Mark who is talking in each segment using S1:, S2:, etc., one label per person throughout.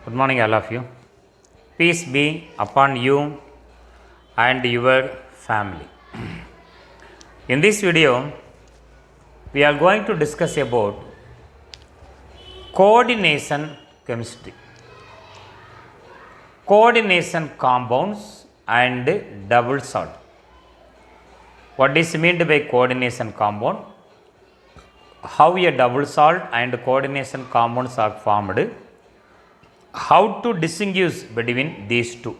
S1: Good morning, all of you. Peace be upon you and your family. In this video, we are going to discuss about coordination chemistry, coordination compounds and double salt. What is meant by coordination compound? How a double salt and coordination compounds are formed? How to distinguish between these two?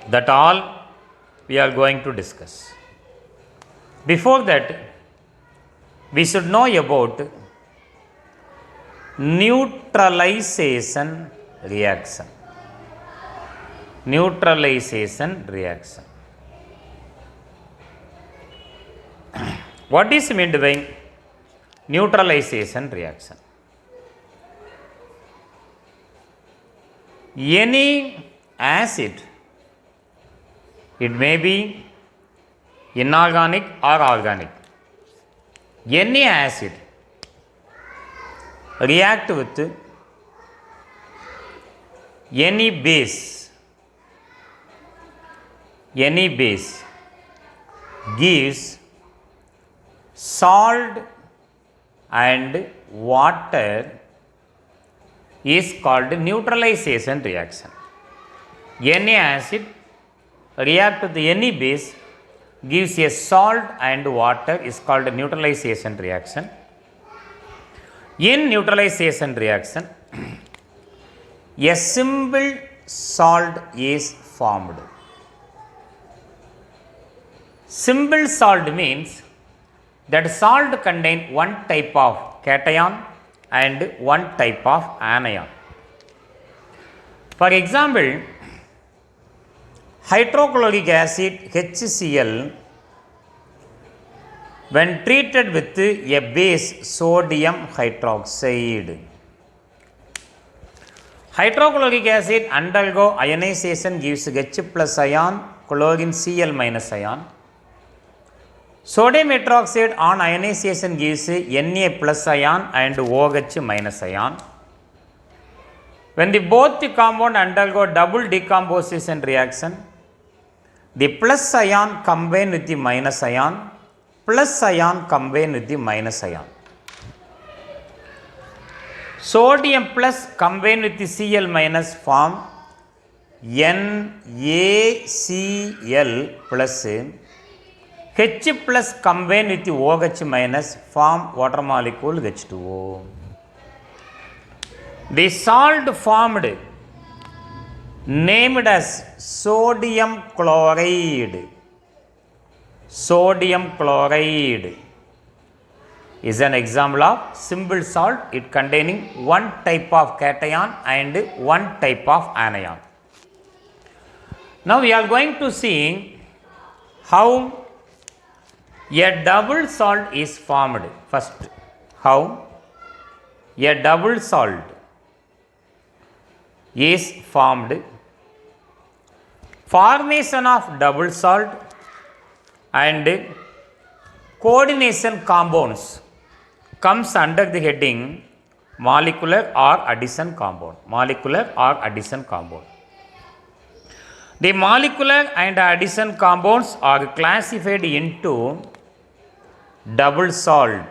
S1: That all we are going to discuss. Before that, we should know about neutralization reaction. Neutralization reaction. What is meant by neutralization reaction? Any acid, it may be inorganic or organic, any acid react with any base gives salt and water is called neutralization reaction. Any acid react with any base gives a salt and water is called neutralization reaction. In neutralization reaction, a simple salt is formed. Simple salt means that salt contains one type of cation and one type of anion. For example, hydrochloric acid HCl, when treated with a base sodium hydroxide, hydrochloric acid undergo ionization gives H plus ion, chlorine Cl minus ion. Sodium hydroxide on ionization gives Na plus ion and OH minus ion. When both the compound undergo double decomposition reaction, the plus ion combine with the minus ion, plus ion combine with the minus ion. Sodium plus combine with the Cl minus form NaCl plus. H plus combine with the OH minus form water molecule H2O. The salt formed, named as sodium chloride. Sodium chloride is an example of simple salt. It containing one type of cation and one type of anion. Now we are going to see how a double salt is formed. First, how a double salt is formed. Formation of double salt and coordination compounds comes under the heading molecular or addition compound. Molecular or addition compound. The molecular and addition compounds are classified into double salt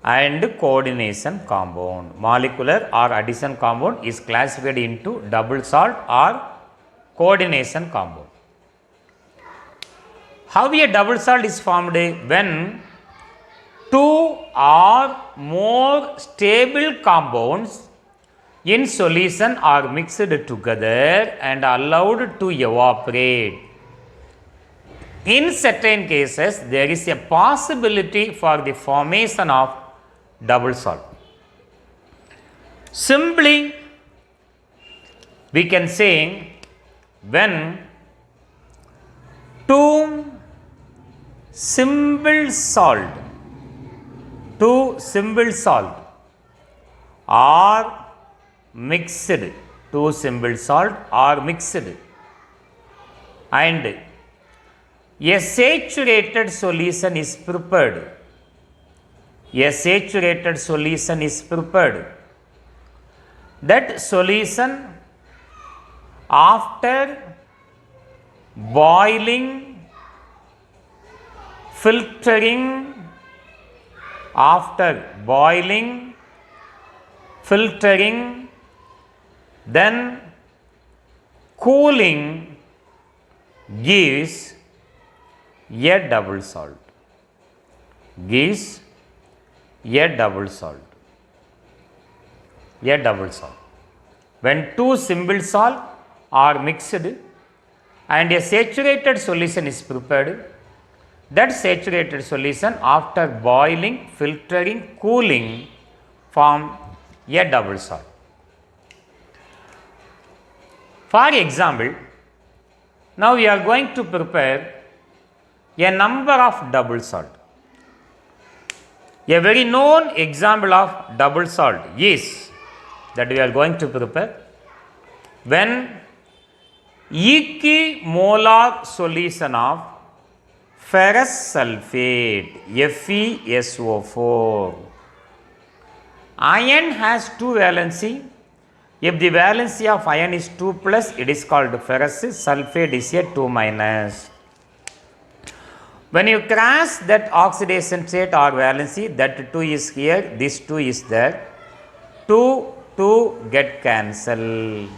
S1: and coordination compound. Molecular or addition compound is classified into double salt or coordination compound. How a double salt is formed? When two or more stable compounds in solution are mixed together and allowed to evaporate. In certain cases, there is a possibility for the formation of double salt. Simply, we can say when two simple salt are mixed, two simple salt are mixed and a saturated solution is prepared. A saturated solution is prepared. That solution after boiling, filtering, after boiling, filtering, then cooling gives a double salt. Gives a double salt. A double salt. When two simple salt are mixed and a saturated solution is prepared, that saturated solution after boiling, filtering, cooling form a double salt. For example, now we are going to prepare a number of double salt. A very known example of double salt is that we are going to prepare when equimolar solution of ferrous sulfate FeSO4. Iron has two valency. If the valency of iron is 2 plus, it is called ferrous. Sulfate is a 2 minus. When you cross that oxidation state or valency, that 2 is here, this 2 is there. 2 get cancelled.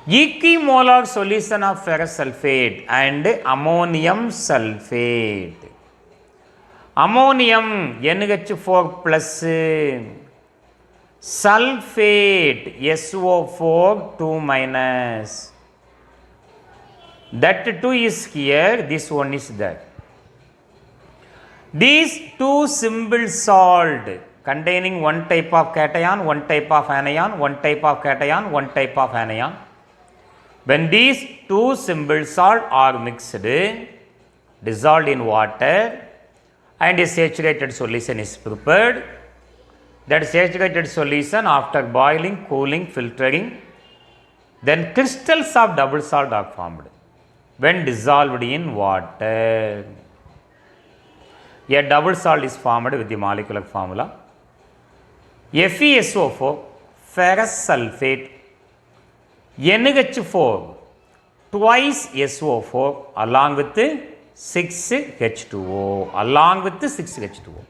S1: Equimolar solution of ferrous sulfate and ammonium sulfate. Ammonium NH4 plus, sulfate SO4 2 minus. That 2 is here, this one is there. These two simple salt containing one type of cation, one type of anion, one type of cation, one type of anion. When these two simple salt are mixed, dissolved in water, and a saturated solution is prepared, that saturated solution after boiling, cooling, filtering, then crystals of double salt are formed when dissolved in water. A double salt is formed with the molecular formula FeSO4, ferrous sulfate, NH4, twice SO4 along with 6H2O, along with 6H2O.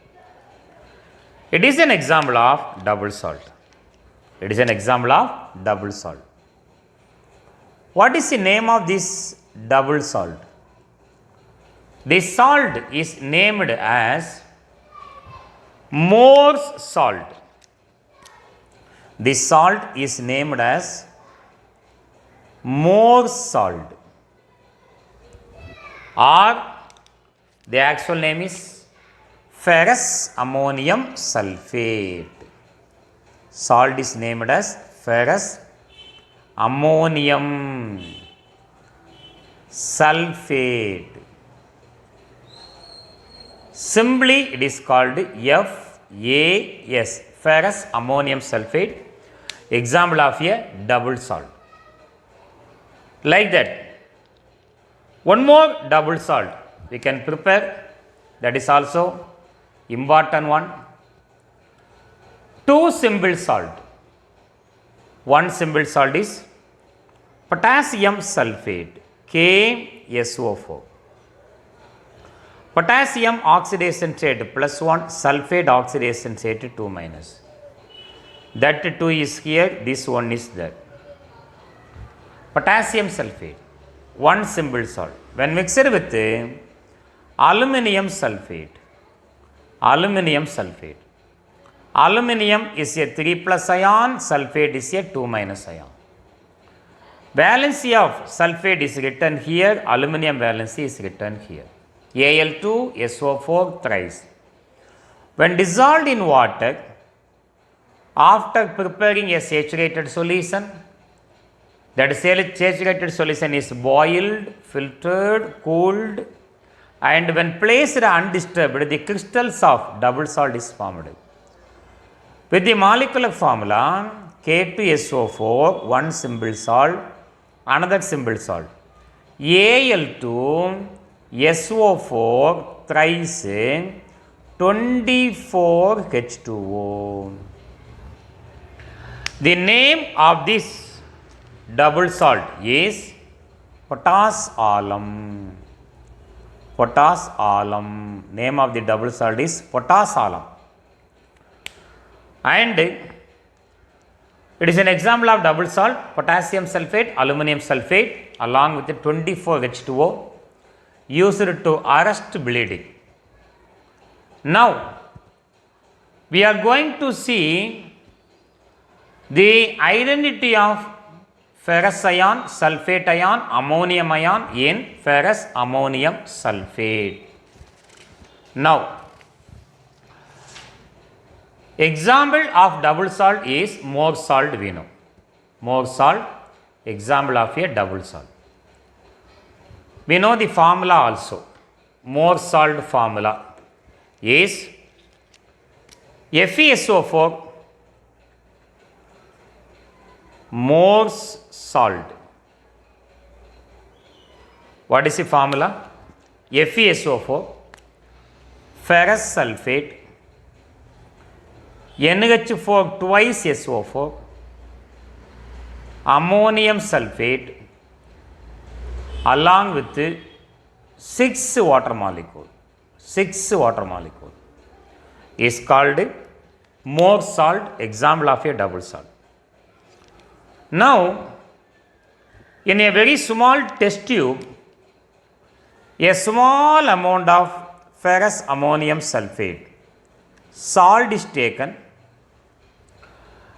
S1: It is an example of double salt. It is an example of double salt. What is the name of this double salt? This salt is named as Mohs salt. This salt is named as Mohs salt, or the actual name is ferrous ammonium sulfate. Salt is named as ferrous ammonium sulfate. Simply it is called FAS, ferrous ammonium sulfate, example of a double salt. Like that, one more double salt we can prepare, that is also important one. Two simple salt. One simple salt is potassium sulfate, KSO4. Potassium oxidation state +1, sulfate oxidation state 2 minus. That 2 is here, this one is there. Potassium sulfate, one simple salt. When mixed with aluminum sulfate, aluminum sulfate. Aluminum is a 3 plus ion, sulfate is a 2 minus ion. Valency of sulfate is written here, aluminum valency is written here. Al2SO4 thrice. When dissolved in water, after preparing a saturated solution, that saturated solution is boiled, filtered, cooled, and when placed undisturbed, the crystals of double salt is formed. With the molecular formula K2SO4, one simple salt, another simple salt, Al2SO4 thrice 24H2O. The name of this double salt is potash alum. Potash alum. Name of the double salt is potash alum. And it is an example of double salt, potassium sulfate, aluminum sulfate along with the 24H2O used to arrest bleeding. Now, we are going to see the identity of ferrous ion, sulfate ion, ammonium ion in ferrous ammonium sulfate. Now, example of double salt is more salt we know. More salt, example of a double salt. We know the formula also. More salt formula is FeSO4 more salt. What is the formula? FeSO4 ferrous sulfate NH4 twice SO4 ammonium sulfate along with 6 water molecule. 6 water molecule is called more salt, example of a double salt. Now, in a very small test tube, a small amount of ferrous ammonium sulfate salt is taken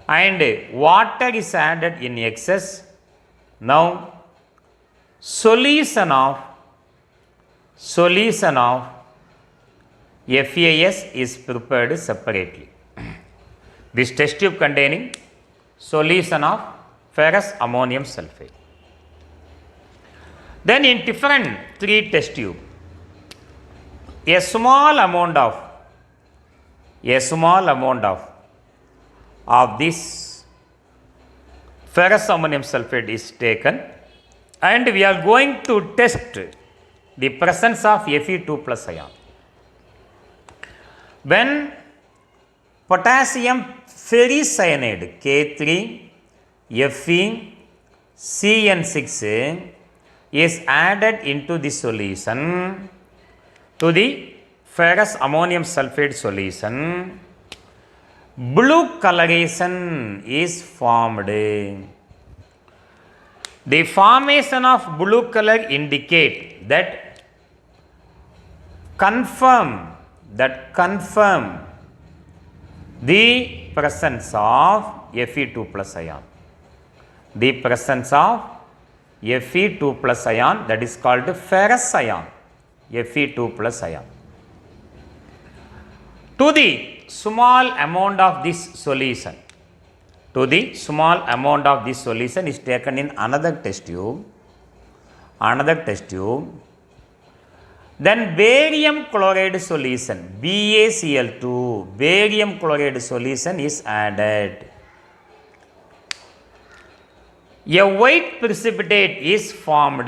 S1: and water is added in excess. Now, solution of FeS is prepared separately. This test tube containing solution of ferrous ammonium sulfate. Then in different 3 test tube, a small amount of this ferrous ammonium sulfate is taken and we are going to test the presence of Fe2 plus ion. When potassium ferricyanide K3 Fe CN6 is added into the solution to the ferrous ammonium sulfate solution, blue coloration is formed. The formation of blue color indicate that confirm the presence of Fe2 plus ion. The presence of Fe2 plus ion, that is called ferrous ion, Fe2 plus ion. To the small amount of this solution, is taken in another test tube. Then barium chloride solution, BaCl2, barium chloride solution is added. A white precipitate is formed.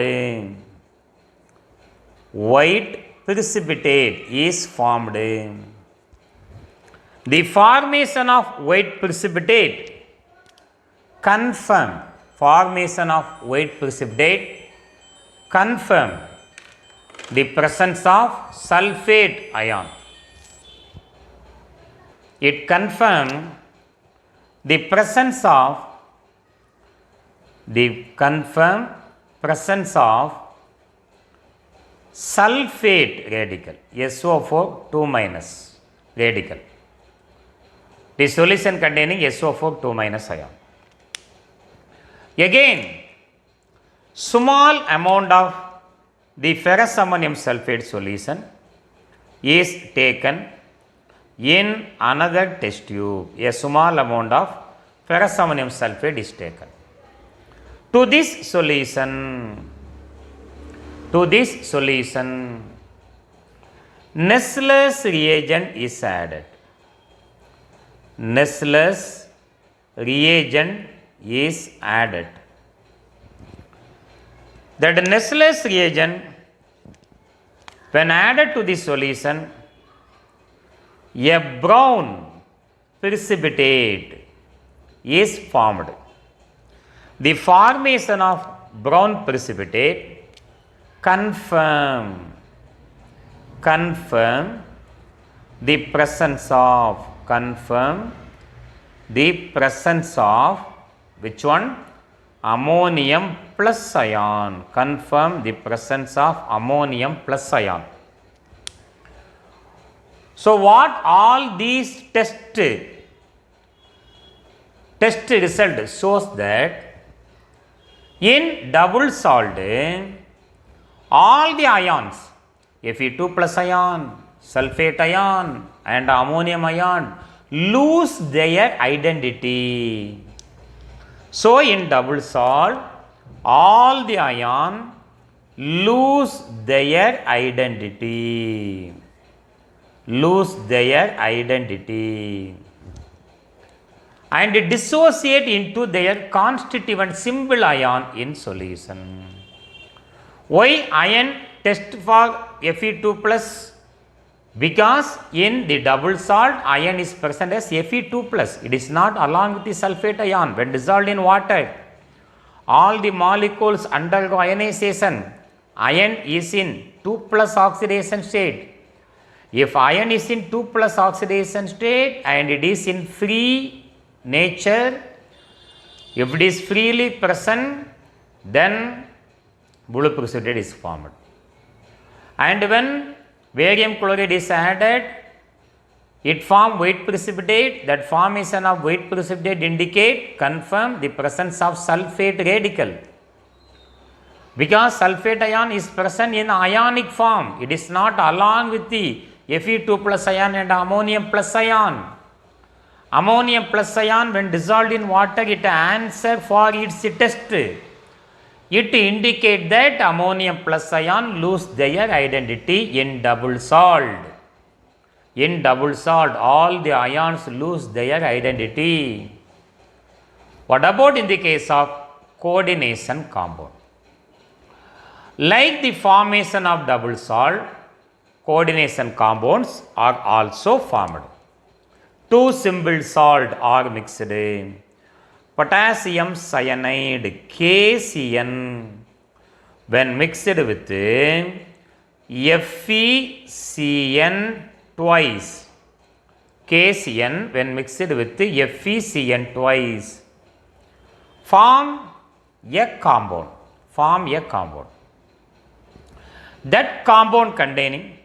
S1: The formation of white precipitate confirm the presence of sulfate ion. It confirms the presence of sulfate radical, SO4 2 minus radical. The solution containing SO4 2 minus ion. Again, small amount of the ferrous ammonium sulfate solution is taken in another test tube. A small amount of ferrous ammonium sulfate is taken. To this solution, Nessler's reagent is added. That Nessler's reagent, when added to the solution, a brown precipitate is formed. The formation of brown precipitate confirm the presence of which one? Ammonium plus ion. Confirm the presence of ammonium plus ion. So what all these test result shows that in double salt all the ions Fe2 plus ion, sulfate ion and ammonium ion lose their identity. So in double salt all the ion lose their identity. And dissociate into their constituent simple ion in solution. Why ion test for Fe2 plus? Because in the double salt ion is present as Fe2 plus. It is not along with the sulfate ion. When dissolved in water, all the molecules undergo ionization. Ion is in 2 plus oxidation state. If ion is in 2 plus oxidation state and it is in free nature, if it is freely present, then blue precipitate is formed. And when barium chloride is added, it forms white precipitate. That formation of white precipitate confirm the presence of sulfate radical. Because sulfate ion is present in ionic form, it is not along with the Fe2 plus ion and ammonium plus ion. Ammonium plus ion, when dissolved in water, it answers for its test. It indicates that ammonium plus ion lose their identity in double salt. In double salt, all the ions lose their identity. What about in the case of coordination compound? Like the formation of double salt, coordination compounds are also formed. Two simple salt are mixed. Potassium cyanide KCN when mixed with FeCN twice. KCN when mixed with FeCN twice form a compound. That compound containing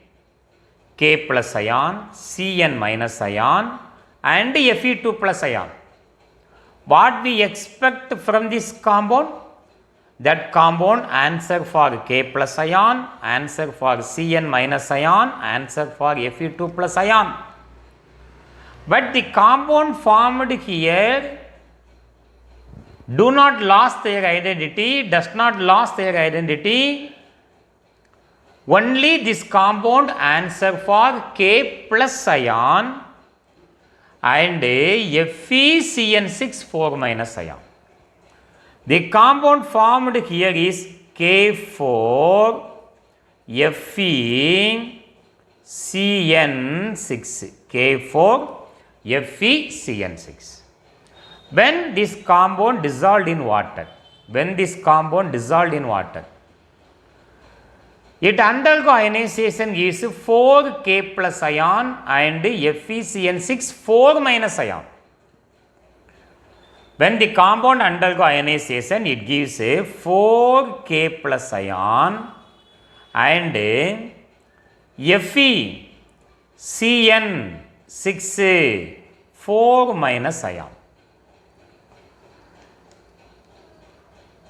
S1: K plus ion, Cn minus ion and Fe2 plus ion. What we expect from this compound? That compound answer for K plus ion, answer for Cn minus ion, answer for Fe2 plus ion. But the compound formed here do not lose their identity, does not lose their identity. Only this compound answer for K plus ion and FeCN6 4 minus ion. The compound formed here is K4 FeCN6. K4 FeCN6. When this compound dissolved in water, it undergo ionization gives 4 K plus ion and FeCN6 4 minus ion. When the compound undergo ionization, it gives 4 K plus ion and FeCN6 4 minus ion.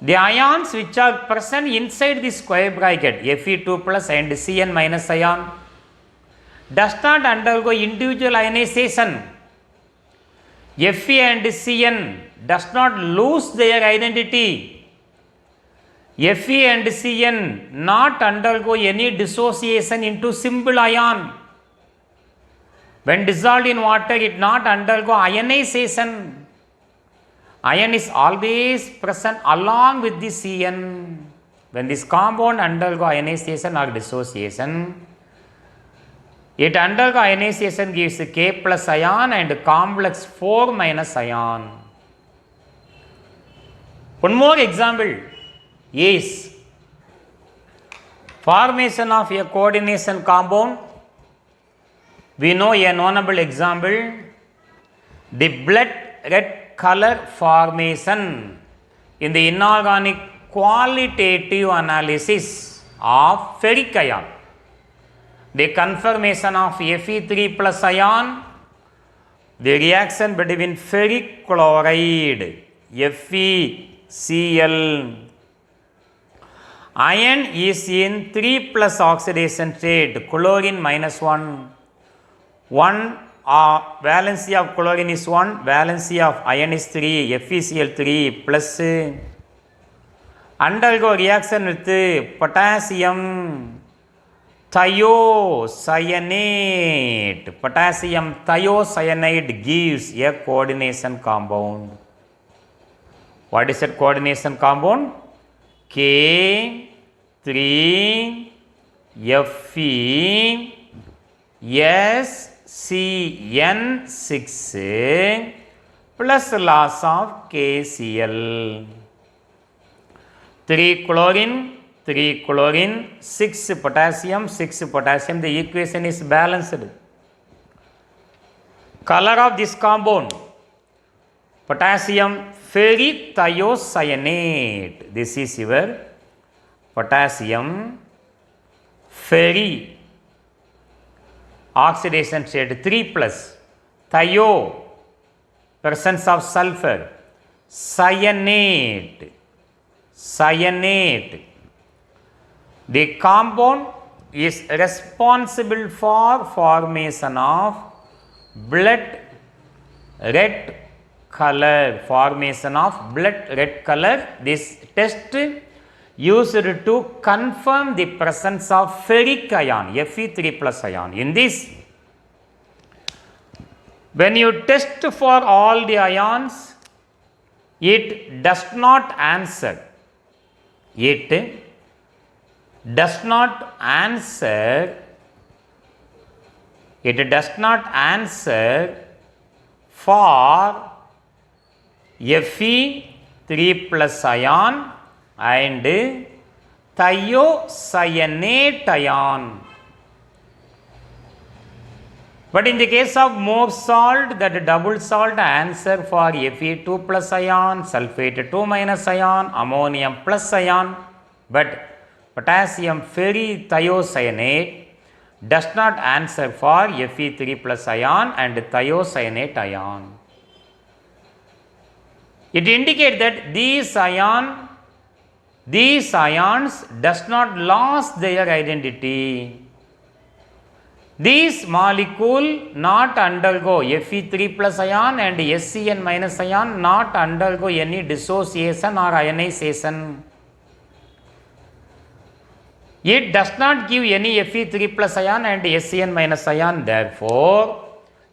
S1: The ions which are present inside the square bracket Fe2 plus and Cn minus ion does not undergo individual ionization. Fe and Cn does not lose their identity. Fe and Cn not undergo any dissociation into simple ion. When dissolved in water, it not undergo ionization. Ion is always present along with the Cn. When this compound undergo ionization or dissociation, it undergo ionization gives K plus ion and complex 4 minus ion. One more example is formation of a coordination compound. We know a notable example, the blood red color formation in the inorganic qualitative analysis of ferric ion. The conformation of Fe3 plus ion, the reaction between ferric chloride, FeCl, iron is in 3 plus oxidation state, chlorine minus 1. Valency of chlorine is 1, valency of iron is 3, FeCl3 plus undergo reaction with potassium thiocyanate. Potassium thiocyanate gives a coordination compound. What is that coordination compound? K3FeSCN6 plus loss of KCl. 3 chlorine, 6 potassium, the equation is balanced. Color of this compound, potassium ferrithiocyanate. This is your potassium ferri, oxidation state 3 plus, thio, presence of sulfur, cyanate. The compound is responsible for formation of blood red color. This test used to confirm the presence of ferric ion, Fe3 plus ion. In this, when you test for all the ions, it does not answer. For Fe3 plus ion and thiocyanate ion. But in the case of more salt, that double salt answer for Fe2 plus ion, sulfate 2 minus ion, ammonium plus ion. But potassium ferrithiocyanate does not answer for Fe3 plus ion and thiocyanate ion. It indicates that these ions does not lose their identity. These molecule not undergo Fe3 plus ion and SCN minus ion not undergo any dissociation or ionization. It does not give any Fe3 plus ion and SCN minus ion. Therefore,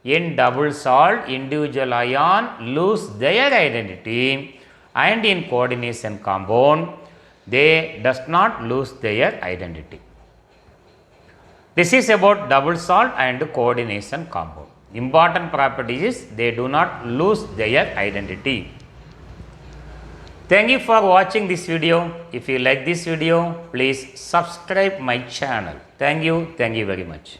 S1: in double salt, individual ion lose their identity, and in coordination compound, they does not lose their identity. This is about double salt and coordination compound. Important property is they do not lose their identity. Thank you for watching this video. If you like this video, please subscribe my channel. Thank you very much.